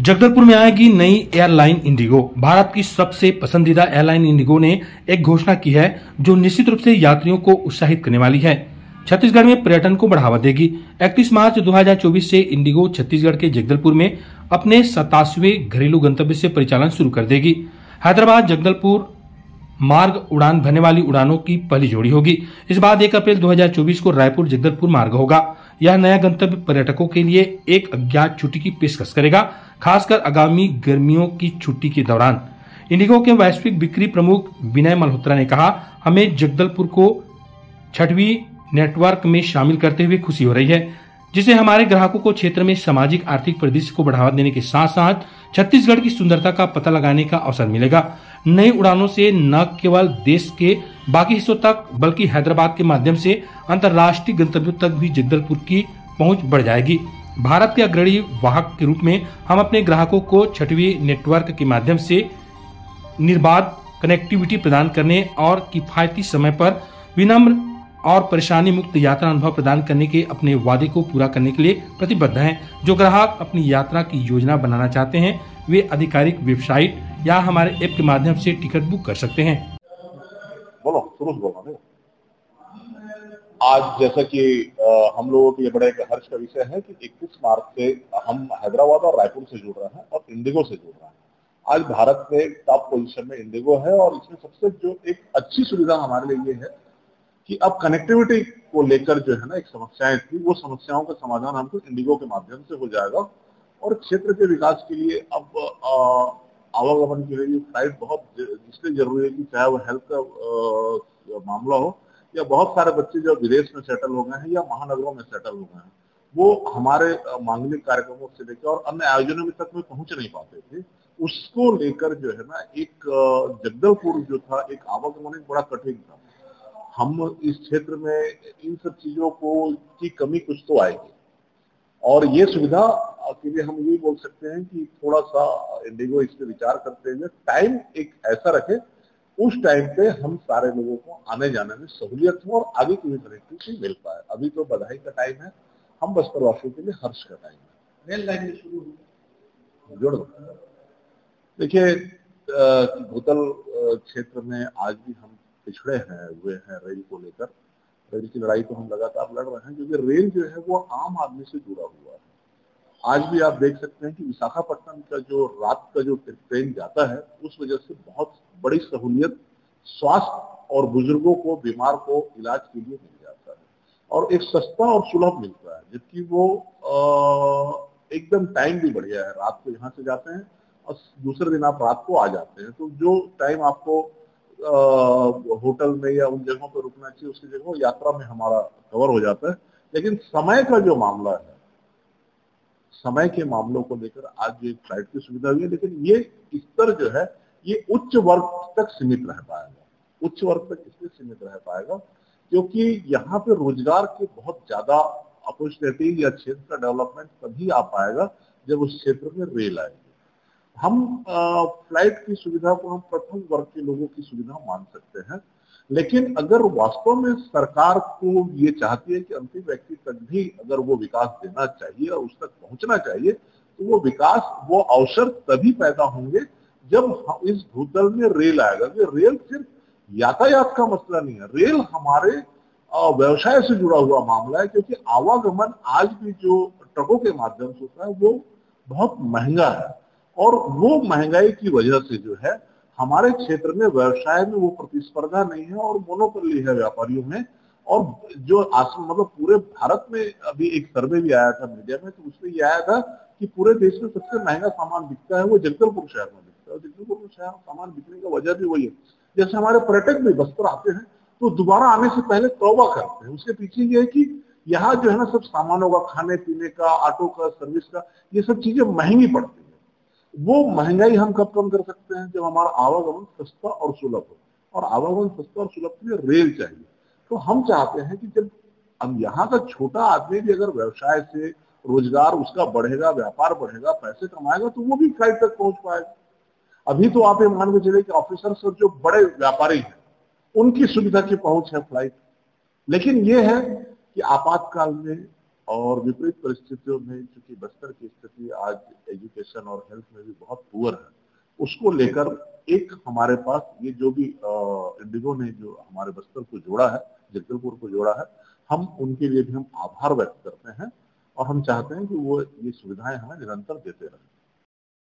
जगदलपुर में आएगी नई एयरलाइन इंडिगो। भारत की सबसे पसंदीदा एयरलाइन इंडिगो ने एक घोषणा की है जो निश्चित रूप से यात्रियों को उत्साहित करने वाली है। छत्तीसगढ़ में पर्यटन को बढ़ावा देगी। 31 मार्च 2024 से इंडिगो छत्तीसगढ़ के जगदलपुर में अपने 87वें घरेलू गंतव्य से परिचालन शुरू कर देगी। हैदराबाद जगदलपुर मार्ग उड़ान भरने वाली उड़ानों की पहली जोड़ी होगी। इस बाद 1 अप्रैल 2024 को रायपुर जगदलपुर मार्ग होगा। यह नया गंतव्य पर्यटकों के लिए एक अज्ञात छुट्टी की पेशकश करेगा, खासकर आगामी गर्मियों की छुट्टी के दौरान। इंडिगो के वैश्विक बिक्री प्रमुख विनय मल्होत्रा ने कहा, हमें जगदलपुर को 6वीं नेटवर्क में शामिल करते हुए खुशी हो रही है, जिससे हमारे ग्राहकों को क्षेत्र में सामाजिक आर्थिक परिदृश्य को बढ़ावा देने के साथ साथ छत्तीसगढ़ की सुंदरता का पता लगाने का अवसर मिलेगा। नई उड़ानों से न केवल देश के बाकी हिस्सों तक बल्कि हैदराबाद के माध्यम से अंतर्राष्ट्रीय गंतव्यों तक भी जगदलपुर की पहुंच बढ़ जाएगी। भारत के अग्रणी वाहक के रूप में हम अपने ग्राहकों को 6वीं नेटवर्क के माध्यम से निर्बाध कनेक्टिविटी प्रदान करने और किफायती समय पर विनम्र और परेशानी मुक्त यात्रा अनुभव प्रदान करने के अपने वादे को पूरा करने के लिए प्रतिबद्ध हैं। जो ग्राहक अपनी यात्रा की योजना बनाना चाहते हैं वे आधिकारिक वेबसाइट या हमारे ऐप के माध्यम से टिकट बुक कर सकते हैं। बोलो शुरू बोलो। आज जैसा कि हम लोगों के लिए बड़ा एक हर्ष का विषय है कि 21 मार्च से हम हैदराबाद और रायपुर से जुड़ रहे हैं और इंडिगो से जुड़ रहे हैं। आज भारत में टॉप पोजीशन में इंडिगो है और इसमें सबसे जो एक अच्छी सुविधा हमारे लिए ये है कि अब कनेक्टिविटी को लेकर जो है ना एक समस्याएं थी, वो समस्याओं का समाधान हमको इंडिगो के माध्यम से हो जाएगा और क्षेत्र के विकास के लिए अब आवागमन के लिए फ्लाइट बहुत इसलिए जरूरी है कि चाहे वो हेल्थ का मामला हो या बहुत सारे बच्चे जो विदेश में सेटल हो गए हैं या महानगरों में सेटल हो गए हैं, वो हमारे मांगलिक कार्यक्रमों से लेकर और अन्य आयोजनों में तक में पहुंच नहीं पाते थे। उसको लेकर जो है ना एक जगदलपुर जो था एक आवागमन एक बड़ा कठिन था। हम इस क्षेत्र में इन सब चीजों को की कमी कुछ तो आएगी और ये सुविधा के लिए हम ये बोल सकते हैं कि थोड़ा सा इंडिगो इस पे विचार करते हुए टाइम एक ऐसा रखे उस टाइम पे हम सारे लोगों को आने जाने में सहूलियत हो और आगे की भी कनेक्टिविटी मिल पाए। अभी तो बधाई का टाइम है, हम बस्तर वासियों के लिए हर्ष का टाइम है। रेल लाइन शुरू जोड़ दो। देखिए भूतल क्षेत्र में आज भी हम पिछड़े हुए हैं रेल को लेकर। रेल की लड़ाई तो हम लगातार लड़ रहे हैं क्योंकि रेल जो है वो आम आदमी से जुड़ा हुआ है। आज भी आप देख सकते हैं कि विशाखापट्टनम का जो रात का जो ट्रेन जाता है उस वजह से बहुत बड़ी सहूलियत स्वास्थ्य और बुजुर्गों को बीमार को इलाज के लिए मिल जाता है और एक सस्ता और सुलभ मिलता है, जबकि वो एकदम टाइम भी बढ़िया है। रात को यहाँ से जाते हैं और दूसरे दिन आप रात को आ जाते हैं, तो जो टाइम आपको होटल में या उन जगहों पर रुकना चाहिए उसकी जगह यात्रा में हमारा कवर हो जाता है। लेकिन समय का जो मामला है, समय के मामलों को लेकर आज जो एक फ्लाइट की सुविधा हुई है, लेकिन ये स्तर जो है ये उच्च वर्ग तक सीमित रह पाएगा। उच्च वर्ग तक इसलिए सीमित रह पाएगा क्योंकि यहाँ पे रोजगार के बहुत ज्यादा अपॉर्चुनिटी या क्षेत्र का डेवलपमेंट तभी आ पाएगा जब उस क्षेत्र में रेल आएगी। हम फ्लाइट की सुविधा को हम प्रथम वर्ग के लोगों की सुविधा मान सकते हैं, लेकिन अगर वास्तव में सरकार को ये चाहती है कि अंतिम व्यक्ति तक भी अगर वो विकास देना चाहिए और उस तक पहुंचना चाहिए, तो वो विकास वो अवसर तभी पैदा होंगे जब इस भूतल में रेल आएगा। रेल सिर्फ यातायात का मसला नहीं है, रेल हमारे व्यवसाय से जुड़ा हुआ मामला है क्योंकि आवागमन आज भी जो ट्रकों के माध्यम से होता है वो बहुत महंगा है और वो महंगाई की वजह से जो है हमारे क्षेत्र में व्यवसाय में वो प्रतिस्पर्धा नहीं है और मोनोपोली है व्यापारियों में। और जो मतलब पूरे भारत में अभी एक सर्वे भी आया था मीडिया में, तो उसमें ये आया था कि पूरे देश में सबसे महंगा सामान बिकता है वो जगदलपुर शहर में बिकता है। जगदलपुर में शहर सामान बिकने का वजह भी वही है। जैसे हमारे पर्यटक भी बस्तर आते हैं तो दोबारा आने से पहले तौबा करते हैं। उसके पीछे ये है कि यहाँ जो है ना सब सामानों का, खाने पीने का, ऑटो का, सर्विस का, ये सब चीजें महंगी पड़ती है। वो महंगाई हम कब कम कर सकते हैं? जब हमारा आवागमन सस्ता और सुलभ हो, और आवागमन सस्ता और सुलभ के लिए रेल चाहिए। तो हम चाहते हैं कि जब हम यहाँ का छोटा आदमी भी अगर व्यवसाय से रोजगार उसका बढ़ेगा, व्यापार बढ़ेगा, पैसे कमाएगा, तो वो भी फ्लाइट तक पहुंच पाएगा। अभी तो आप ये मान के चले कि ऑफिसर सब जो बड़े व्यापारी हैं उनकी सुविधा की पहुंच है फ्लाइट, लेकिन ये है कि आपातकाल में और विपरीत परिस्थितियों में चूंकि बस्तर की स्थिति आज एजुकेशन और हेल्थ में भी बहुत पुअर है, उसको लेकर एक हमारे पास ये जो भी इंडिगो ने जो हमारे बस्तर को जोड़ा है, जगदलपुर को जोड़ा है, हम उनके लिए भी हम आभार व्यक्त करते हैं और हम चाहते हैं कि वो ये सुविधाएं हमें निरंतर देते रहें।